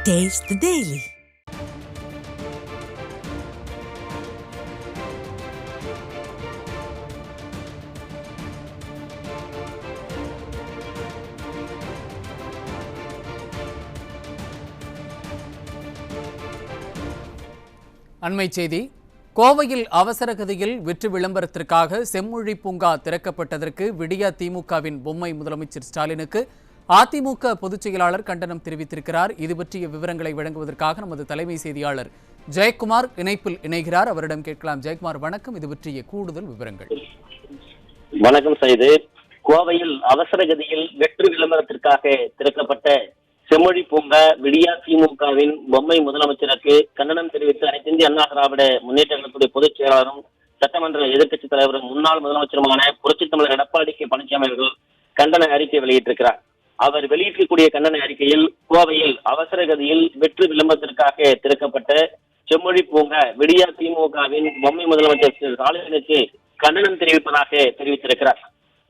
Taste the Daily. அண்மை செய்தி. கோவையில் அவசரகதியில் வெற்றி விளம்பரத்திற்காக செம்மொழி பூங்கா திறக்கப்பட்டதற்கு விடியா திமுகவின் பொம்மை முதலமைச்சர் ஸ்டாலினுக்கு அதிமுக பொதுச் செயலாளர் கண்டனம் தெரிவித்திருக்கிறார். இது பற்றிய விவரங்களை வழங்குவதற்காக நமது தலைமை செய்தியாளர் ஜெயக்குமார் இணைப்பில் இணைகிறார். அவரிடம் கேட்கலாம். ஜெயக்குமார் வணக்கம். இது பற்றிய கூடுதல் விவரங்கள். வணக்கம் செய்து. கோவையில் அவசரகதியில் வெற்றி விளம்பரத்திற்காக திறக்கப்பட்ட செம்மொழி பூங்கா விடியா திமுகவின் பொம்மை முதலமைச்சருக்கு கண்டனம் தெரிவித்து அனைத்து இந்திய அண்ணா திராவிட முன்னேற்ற கழகத்துடைய பொதுச் செயலாளரும் சட்டமன்ற எதிர்க்கட்சித் தலைவரும் முன்னாள் முதலமைச்சருமான புரட்சித் தமிழர் எடப்பாடி கே பழனிசாமி அவர்கள் கண்டன அறிக்கை வெளியிட்டிருக்கிறார். அவர் வெளியிட்டிருக்கூடிய கண்டன அறிக்கையில் கோவையில் அவசரகதியில் வெற்றி விளம்பரத்திற்காக திறக்கப்பட்ட செம்மொழி பூங்கா விடியா திமுகவின் பொம்மை முதலமைச்சர் ஸ்டாலினுக்கு கண்டனம் தெரிவிப்பதாக தெரிவித்திருக்கிறார்.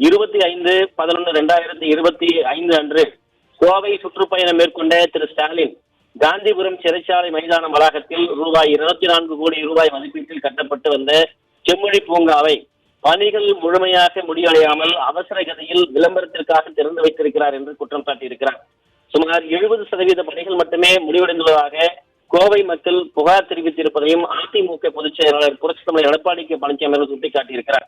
25/11/2025 அன்று கோவை சுற்றுப்பயணம் மேற்கொண்ட திரு ஸ்டாலின் காந்திபுரம் சிறைச்சாலை மைதான வளாகத்தில் ரூபாய் 24 கோடி மதிப்பீட்டில் கட்டப்பட்டு வந்த செம்மொழி பூங்காவை பணிகள் முழுமையாக முடிவடையாமல் அவசர கதியில் விளம்பரத்திற்காக திறந்து வைத்திருக்கிறார் என்று குற்றம் சாட்டியிருக்கிறார். சுமார் 70% பணிகள் மட்டுமே முடிவடைந்துள்ளதாக கோவை மக்கள் புகார் தெரிவித்திருப்பதையும் அதிமுக பொதுச் செயலாளர் புரட்சித் தமிழர் எடப்பாடி கே பழனிசாமி அவர்கள் சுட்டிக்காட்டியிருக்கிறார்.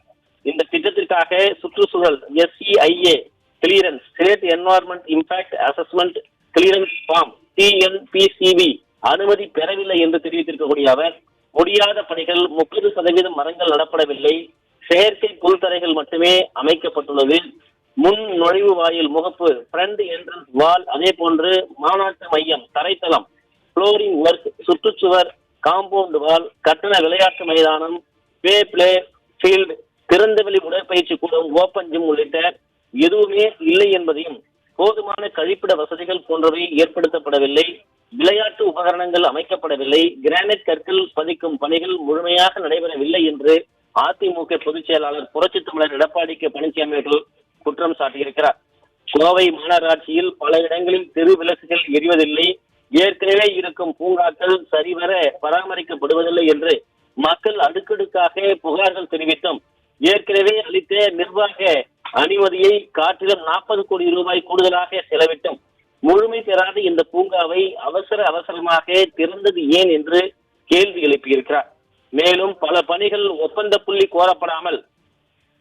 இந்த திட்டத்திற்காக சுற்றுச்சூழல் SEIA clearance state environment impact assessment clearance form TNPCB அனுமதி பெறவில்லை என்று தெரிவித்திருக்கக்கூடிய அவர், முடியாத பணிகள் 30% மரங்கள் நடப்படவில்லை, செயற்கை புல்தரைகள் மட்டுமே அமைக்கப்பட்டுள்ளது, முன் நுழைவு வாயில் முகப்பு ஃப்ரண்ட் என்ட்ரன்ஸ் வால், அதே போன்று மாநாட்டு மையம் தரைத்தளம் புளோரிங் ஒர்க், சுற்றுச்சுவர், காம்பவுண்ட் வால், கட்டண விளையாட்டு மைதானம், பிளே ஃபீல்டு, திறந்தவெளி உடற்பயிற்சி கூடம், ஓபன் ஜிம் உள்ளிட்ட எதுவுமே இல்லை என்பதையும், போதுமான கழிப்பிட வசதிகள் போன்றவை ஏற்படுத்தப்படவில்லை, விளையாட்டு உபகரணங்கள் அமைக்கப்படவில்லை, கிரானைட் கற்கள் பதிக்கும் பணிகள் முழுமையாக நடைபெறவில்லை என்று அதிமுக பொதுச் செயலாளர் புரட்சித் தமிழர் எடப்பாடி கே பழனிசாமி அவர்கள் குற்றம் சாட்டியிருக்கிறார். கோவை மாநகராட்சியில் பல இடங்களில் தெரு விளக்குகள் எரிவதில்லை, ஏற்கனவே இருக்கும் பூங்காக்கள் சரிவர பராமரிக்கப்படுவதில்லை என்று மக்கள் அடுக்கடுக்காக புகார்கள் தெரிவித்தும் ஏற்கனவே அளித்த நிர்வாக அனுமதியை காட்டிலும் 40 கோடி கூடுதலாக செலவிட்டும் முழுமை பெறாத இந்த பூங்காவை அவசரமாக திறந்தது ஏன் என்று கேள்வி எழுப்பியிருக்கிறார். மேலும் பல பணிகள் ஒப்பந்த புள்ளி கோரப்படாமல்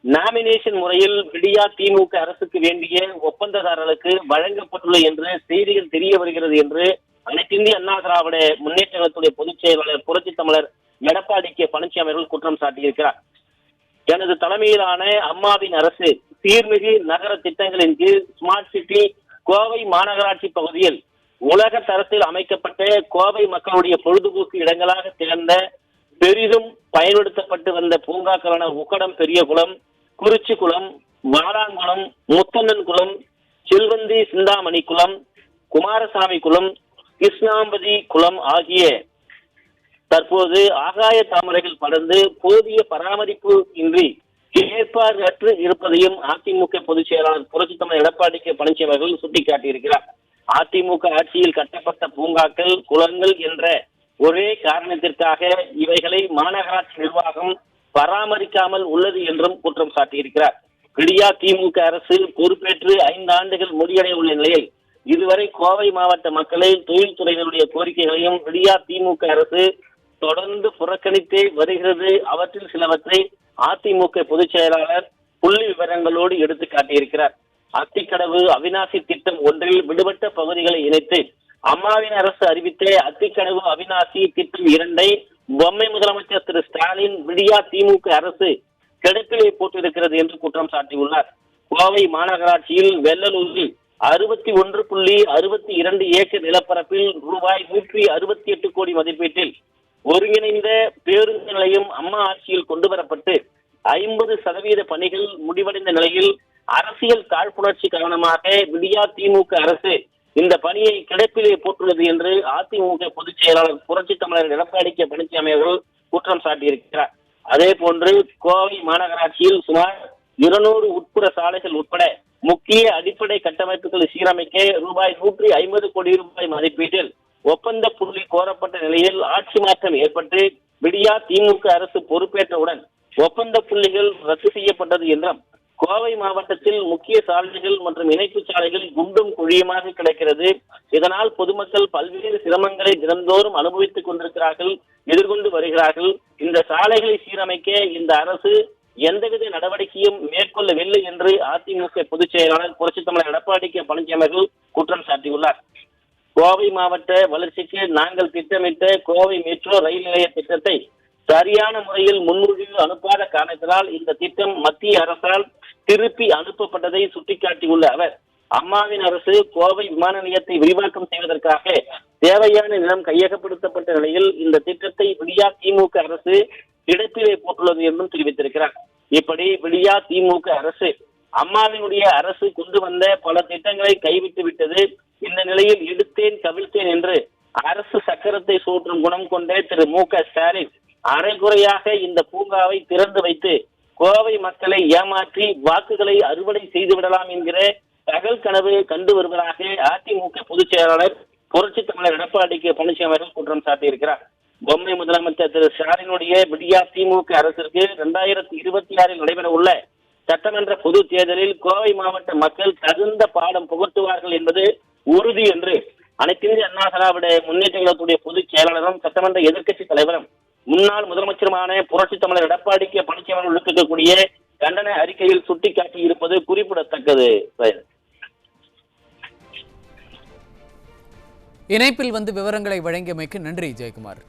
நாமினேஷன் முறையில் விடியா திமுக அரசுக்கு வேண்டிய ஒப்பந்ததாரர்களுக்கு வழங்கப்பட்டுள்ள என்று செய்திகள் தெரிய வருகிறது என்று அனைத்து இந்திய அண்ணா திராவிட முன்னேற்ற கழகத்துடைய பொதுச் செயலாளர் புரட்சித் தமிழர் எடப்பாடி கே பழனிசாமி அவர்கள் குற்றம் சாட்டியிருக்கிறார். எனது தலைமையிலான அம்மாவின் அரசு சீர்மிகு நகர திட்டங்களின் கீழ் ஸ்மார்ட் சிட்டி கோவை மாநகராட்சி பகுதியில் உலக தரத்தில் அமைக்கப்பட்ட கோவை மக்களுடைய பொழுதுபோக்கு இடங்களாக திகழ்ந்த பெரிதும் பயன்படுத்தப்பட்டு வந்த பூங்காக்களான உக்கடம் பெரியகுளம், குறிச்சிக்குளம், வாடாங்குளம், முத்தண்ணன் குளம், செல்வந்தி சிந்தாமணி குளம், குமாரசாமி குளம், கிருஷ்ணாம்பதி குளம் ஆகிய தற்போது ஆகாய தாமரைகள் படர்ந்து போதிய பராமரிப்பு இன்றி ஏற்பாடு இருப்பதையும் அதிமுக பொதுச் செயலாளர் புரட்சித் தமிழர் எடப்பாடி கே பழனிசாமி அவர்கள் சுட்டிக்காட்டியிருக்கிறார். அதிமுக ஆட்சியில் கட்டப்பட்ட பூங்காக்கள், குளங்கள் என்ற ஒரே காரணத்திற்காக இவைகளை மாநகராட்சி நிர்வாகம் பராமரிக்காமல் உள்ளது என்றும் குற்றம் சாட்டியிருக்கிறார். விடியா திமுக அரசு பொறுப்பேற்று 5 ஆண்டுகள் முடிவடைய உள்ள நிலையில் இதுவரை கோவை மாவட்ட மக்களை தொழில்துறையினுடைய கோரிக்கைகளையும் விடியா திமுக அரசு தொடர்ந்து புறக்கணித்தே வருகிறது. அவற்றில் சிலவற்றை அதிமுக பொதுச் செயலாளர் புள்ளி விவரங்களோடு எடுத்து காட்டியிருக்கிறார். அத்திக்கடவு அவிநாசி திட்டம் ஒன்றில் விடுபட்ட பகுதிகளை இணைத்து அம்மாவின் அரசு அறிவித்த அத்திக்கடவு அவிநாசி திட்டம் 2 பொம்மை முதலமைச்சர் திரு ஸ்டாலின் விடியா திமுக அரசு கிடப்பிலே போட்டிருக்கிறது என்று குற்றம் சாட்டியுள்ளார். கோவை மாநகராட்சியில் வெள்ளலூரில் 61.62 ஏக்கர் நிலப்பரப்பில் ரூபாய் 168 கோடி மதிப்பீட்டில் ஒருங்கிணைந்த பேருந்து நிலையம் அம்மா ஆட்சியில் கொண்டு வரப்பட்டு 50% பணிகள் முடிவடைந்த நிலையில் அரசியல் காழ்ப்புணர்ச்சி காரணமாக விடியா திமுக அரசு இந்த பணியை கிடப்பிலே போட்டுள்ளது என்று அதிமுக பொதுச் செயலாளர் புரட்சித் தமிழர் எடப்பாடி கே பழனிசாமி அவர்கள் குற்றம் சாட்டியிருக்கிறார். அதே போன்று கோவை மாநகராட்சியில் சுமார் 200 உட்புற சாலைகள் உட்பட முக்கிய அடிப்படை கட்டமைப்புகளை சீரமைக்க ரூபாய் 150 கோடி மதிப்பீட்டில் ஒப்பந்த புள்ளி கோரப்பட்ட நிலையில் ஆட்சி மாற்றம் ஏற்பட்டு விடியா திமுக அரசு பொறுப்பேற்றவுடன் ஒப்பந்த புள்ளிகள் ரத்து செய்யப்பட்டது என்றும் கோவை மாவட்டத்தில் முக்கிய சாலைகள் மற்றும் இணைப்பு சாலைகள் குண்டும் குழியுமாக கிடக்கிறது. இதனால் பொதுமக்கள் பல்வேறு சிரமங்களை தினந்தோறும் அனுபவித்துக் கொண்டிருக்கிறார்கள், எதிர்கொண்டு வருகிறார்கள். இந்த சாலைகளை சீரமைக்க இந்த அரசு எந்தவித நடவடிக்கையும் மேற்கொள்ளவில்லை என்று அதிமுக பொதுச் செயலாளர் புரட்சித் தமிழர் எடப்பாடி கே பழனிசாமி அவர்கள் குற்றம் சாட்டியுள்ளார். கோவை மாவட்ட வளர்ச்சிக்கு நாங்கள் திட்டமிட்ட கோவை மெட்ரோ ரயில் நிலைய திட்டத்தை சரியான முறையில் முன்மொழிவு அனுப்பாத காரணத்தினால் இந்த திட்டம் மத்திய அரசால் திருப்பி அனுப்பப்பட்டதை சுட்டிக்காட்டியுள்ள அவர், அம்மாவின் அரசு கோவை விமான நிலையத்தை விரிவாக்கம் செய்வதற்காக தேவையான நிலம் கையகப்படுத்தப்பட்ட நிலையில் இந்த திட்டத்தை விடியா திமுக அரசு கிடப்பிலே போட்டுள்ளது என்றும் தெரிவித்திருக்கிறார். இப்படி விடியா திமுக அரசு அம்மாவினுடைய அரசு கொண்டு வந்த பல திட்டங்களை கைவிட்டு விட்டது. இந்த நிலையில் எடுத்தேன் கவிழ்த்தேன் என்று அரசு சக்கரத்தை சூற்றும் குணம் கொண்ட திரு மு.க. ஸ்டாலின் அரைகுறையாக இந்த பூங்காவை திறந்து வைத்து கோவை மக்களை ஏமாற்றி வாக்குகளை அறுவடை செய்து விடலாம் என்கிற பகல் கனவு கண்டு வருவதாக அதிமுக பொதுச் செயலாளர் புரட்சித் தமிழர் எடப்பாடி கே பழனிசாமி அவர்கள் குற்றம் சாட்டியிருக்கிறார். பொம்மை முதலமைச்சர் திரு ஸ்டாலினுடைய விடியா திமுக அரசிற்கு 2026 நடைபெற உள்ள சட்டமன்ற பொது தேர்தலில் கோவை மாவட்ட மக்கள் தகுந்த பாடம் புகட்டுவார்கள் என்பது உறுதி என்று அனைத்திந்திய அண்ணா திராவிட முன்னேற்ற கழகத்துடைய பொதுச் செயலாளரும் சட்டமன்ற எதிர்க்கட்சி தலைவரும் முன்னாள் முதலமைச்சருமான புரட்சித் தமிழர் எடப்பாடி கே பழனிசாமி விடுக்கக்கூடிய கண்டன அறிக்கையில் சுட்டிக்காட்டி இருப்பது குறிப்பிடத்தக்கது. இணைப்பில் வந்து விவரங்களை வழங்கியமைக்கு நன்றி ஜெயக்குமார்.